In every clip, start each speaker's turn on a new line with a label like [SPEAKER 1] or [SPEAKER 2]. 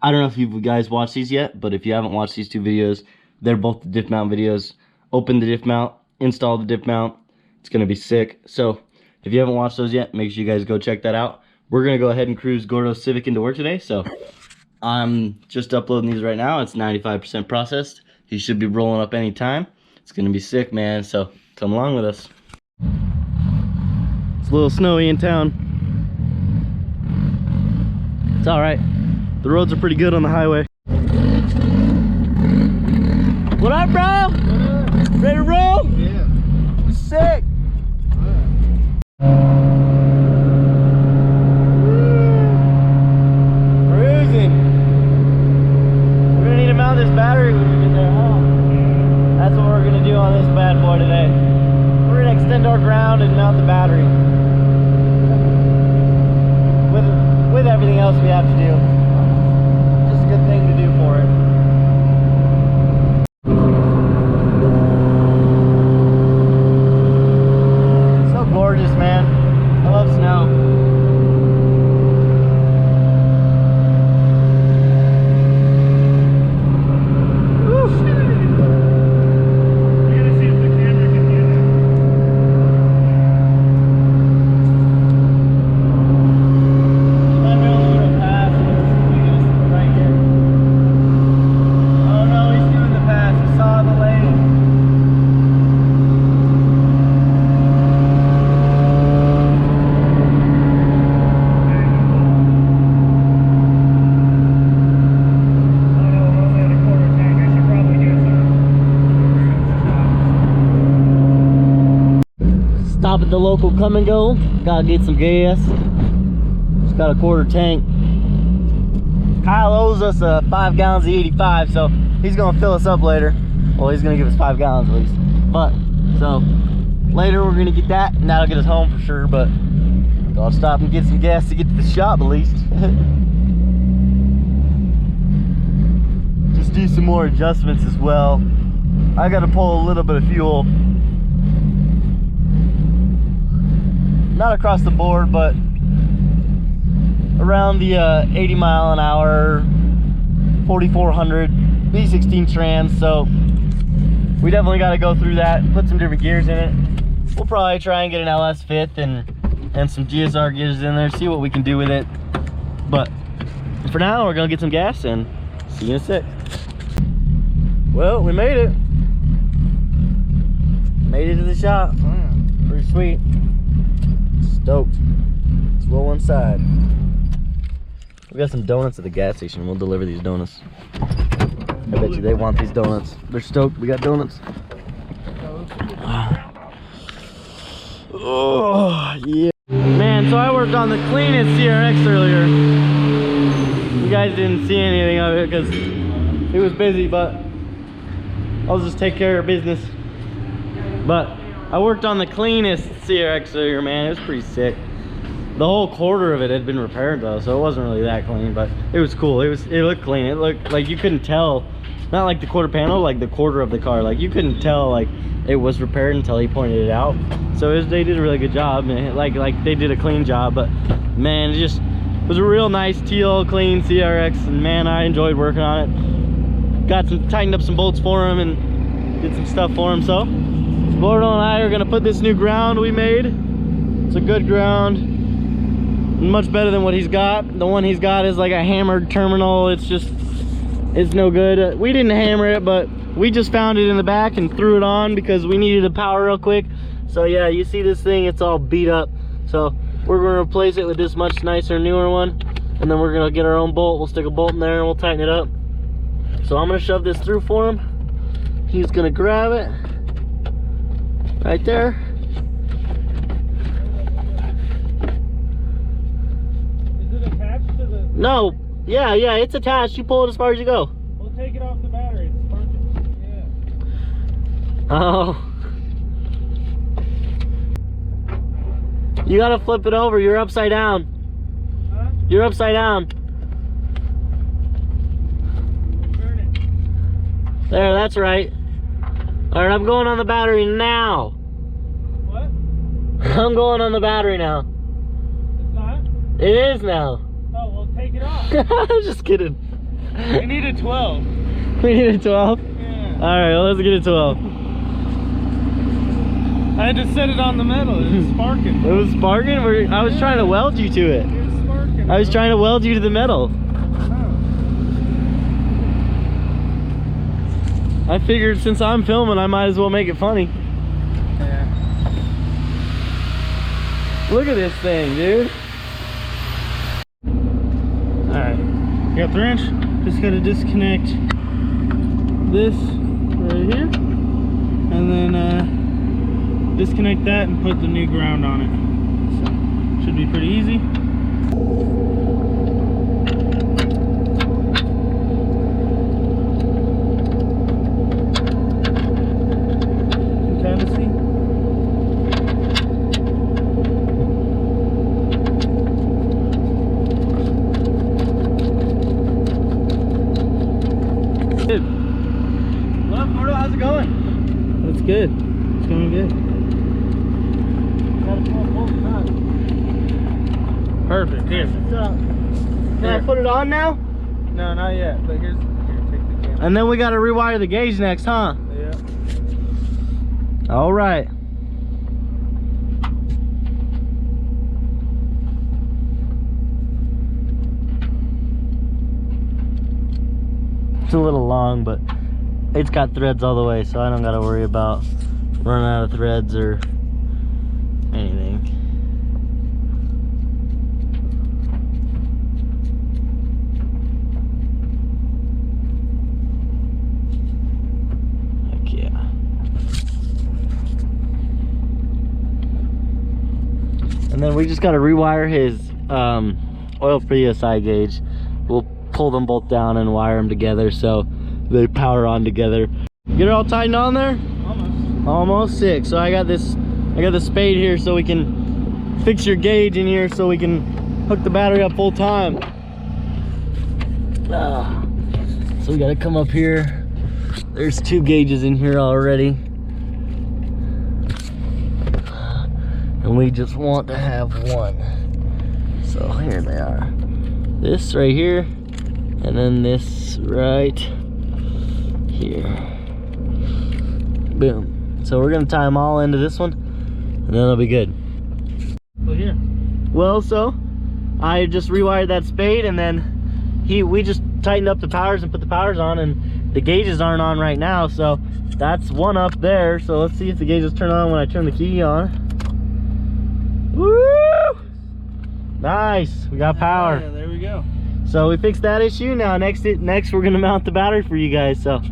[SPEAKER 1] I don't know if you guys watched these yet, but if you haven't watched these two videos, they're both the diff mount videos. Open the diff mount, install the diff mount. It's gonna be sick. So if you haven't watched those yet, make sure you guys go check that out. We're gonna go ahead and cruise Gordos Civic into work today. So I'm just uploading these right now. It's 95% processed. He should be rolling up any time. It's gonna be sick, man. So come along with us. It's a little snowy in town. It's all right. The roads are pretty good on the highway. What up, bro? What up? Ready to roll? Yeah. Sick. Cruising. We're gonna need to mount this battery when we get there, huh? That's what we're gonna do on this bad boy today. We're gonna extend our ground and mount the battery. With everything else we have to do. Just a good thing to do for it. So gorgeous, man. I love snow. Stop at the local come and go. Gotta get some gas. Just got a quarter tank. Kyle owes us 5 gallons of 85, so he's gonna fill us up later. Well, he's gonna give us 5 gallons at least. But so later we're gonna get that, and that'll get us home for sure. But I'll stop and get some gas to get to the shop at least. Just do some more adjustments as well. I gotta pull a little bit of fuel. Not across the board, but around the 80 mile an hour, 4400 V16 trans. So we definitely got to go through that and put some different gears in it. We'll probably try and get an LS fifth and some GSR gears in there, see what we can do with it. But for now, we're gonna get some gas and see you in a sec. Well, we made it. Made it to the shop. Pretty sweet. Stoked. Let's roll inside. We got some donuts at the gas station. We'll deliver these donuts. I bet you they want these donuts. They're stoked. We got donuts. Oh, yeah. Man, so I worked on the cleanest CRX earlier. You guys didn't see anything of it because it was busy, but I'll just take care of business. But I worked on the cleanest CRX earlier, man. It was pretty sick. The whole quarter of it had been repaired though, so it wasn't really that clean, but it was cool. It looked clean. It looked like you couldn't tell, not like the quarter panel, like the quarter of the car. Like you couldn't tell like it was repaired until he pointed it out. So they did a really good job, man. Like they did a clean job, but man, it just was a real nice teal clean CRX, and man, I enjoyed working on it. Tightened up some bolts for him and did some stuff for him. So Gordo and I are gonna put this new ground we made. It's a good ground, much better than what he's got. The one he's got is like a hammered terminal. It's no good. We didn't hammer it, but we just found it in the back and threw it on because we needed a power real quick. So yeah, you see this thing, it's all beat up. So we're gonna replace it with this much nicer, newer one, and then we're gonna get our own bolt. We'll stick a bolt in there and we'll tighten it up. So I'm gonna shove this through for him. He's gonna grab it right there.
[SPEAKER 2] Is it attached to the...
[SPEAKER 1] No, yeah, it's attached. You pull it as far as you go.
[SPEAKER 2] We'll take it off the battery. It's sparking. Yeah.
[SPEAKER 1] Oh. You gotta flip it over. You're upside down.
[SPEAKER 2] Huh?
[SPEAKER 1] You're upside down.
[SPEAKER 2] Turn it.
[SPEAKER 1] There, that's right. Alright, I'm going on the battery now.
[SPEAKER 2] What?
[SPEAKER 1] I'm going on the battery now.
[SPEAKER 2] It's not?
[SPEAKER 1] It is now.
[SPEAKER 2] Oh, well, take it off.
[SPEAKER 1] I'm just kidding.
[SPEAKER 2] We need a 12.
[SPEAKER 1] We need a 12?
[SPEAKER 2] Yeah.
[SPEAKER 1] Alright, well, let's get a 12.
[SPEAKER 2] I had to set it on the metal. It was sparking.
[SPEAKER 1] It was sparking? I was trying to weld you to it.
[SPEAKER 2] It was sparking.
[SPEAKER 1] I was trying to weld you to the metal. I figured since I'm filming, I might as well make it funny.
[SPEAKER 2] Yeah.
[SPEAKER 1] Look at this thing, dude.
[SPEAKER 2] Alright. You got the wrench? Just gotta disconnect this right here. And then disconnect that and put the new ground on it. So, should be pretty easy.
[SPEAKER 1] Well, Gordo, how's it going?
[SPEAKER 2] That's good. It's going good. Perfect. Here.
[SPEAKER 1] Can I put it on now?
[SPEAKER 2] No, not yet. But here, take the camera.
[SPEAKER 1] And then we got to rewire the gauge next, huh?
[SPEAKER 2] Yeah.
[SPEAKER 1] All right. It's a little long, but it's got threads all the way, so I don't got to worry about running out of threads or anything. Heck yeah. And then we just got to rewire his oil PSI gauge. We'll pull them both down and wire them together so they power on together. Get it all tightened on there? Almost sick. So I got the spade here so we can fix your gauge in here so we can hook the battery up full time. So we gotta come up here. There's 2 gauges in here already. And we just want to have one. So here they are. This right here, and then this right here. Boom. So we're gonna tie them all into this one, and then it'll be good.
[SPEAKER 2] Well, here.
[SPEAKER 1] Well, so I just rewired that spade, and then we just tightened up the powers and put the powers on, and the gauges aren't on right now, so that's one up there. So let's see if the gauges turn on when I turn the key on. Woo! Nice, we got power.
[SPEAKER 2] Yeah, there we go.
[SPEAKER 1] So we fixed that issue. Now next we're gonna mount the battery for you guys, so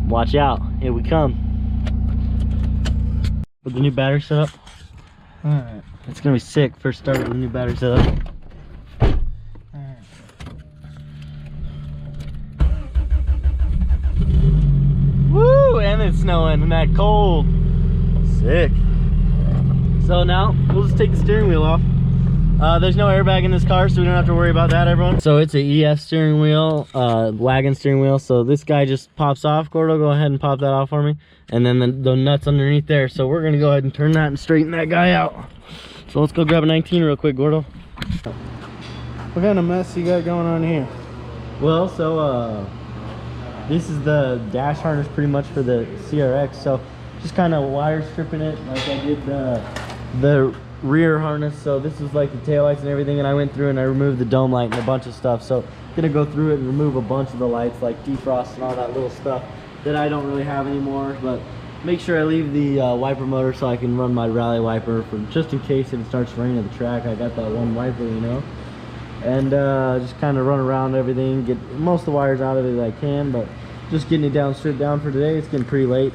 [SPEAKER 1] watch out, here we come. With the new battery setup.
[SPEAKER 2] Alright.
[SPEAKER 1] It's gonna be sick first start with the new battery setup.
[SPEAKER 2] Alright.
[SPEAKER 1] Woo! And it's snowing and that cold. Sick. So now we'll just take the steering wheel off. There's no airbag in this car, so we don't have to worry about that, everyone. So it's a EF steering wheel, wagon steering wheel. So this guy just pops off. Gordo, go ahead and pop that off for me. And then the nuts underneath there. So we're gonna go ahead and turn that and straighten that guy out. So let's go grab a 19 real quick, Gordo.
[SPEAKER 2] What kind of mess you got going on here?
[SPEAKER 1] Well, so this is the dash harness pretty much for the CRX. So just kind of wire stripping it like I did the rear harness. So this is like the taillights and everything, and I went through and I removed the dome light and a bunch of stuff. So gonna go through it and remove a bunch of the lights like defrost and all that little stuff that I don't really have anymore, but make sure I leave the wiper motor so I can run my rally wiper for just in case if it starts raining at the track. I got that one wiper, you know, and just kind of run around everything, get most of the wires out of it that I can, but just getting it down, stripped down for today. It's getting pretty late.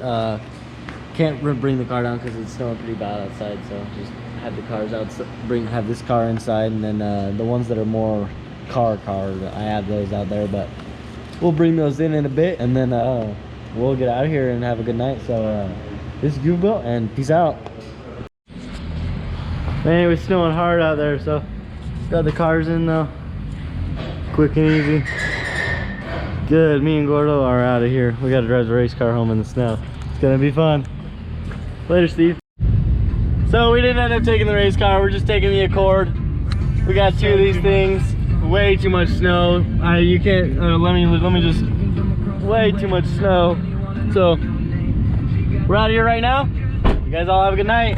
[SPEAKER 1] Can't bring the car down because it's snowing pretty bad outside, so just have the cars out, have this car inside, and then the ones that are more car I have those out there, but we'll bring those in a bit, and then we'll get out of here and have a good night. So this is GoofyBuilt, and peace out. Man, it was snowing hard out there, so got the cars in though, quick and easy. Good, me and Gordo are out of here. We gotta drive the race car home in the snow. It's gonna be fun. Later, Steve. So we didn't end up taking the race car, we're just taking the Accord. We got 2 of these things. way too much snow. You can't. Let me just. Way too much snow. So we're out of here right now. You guys all have a good night.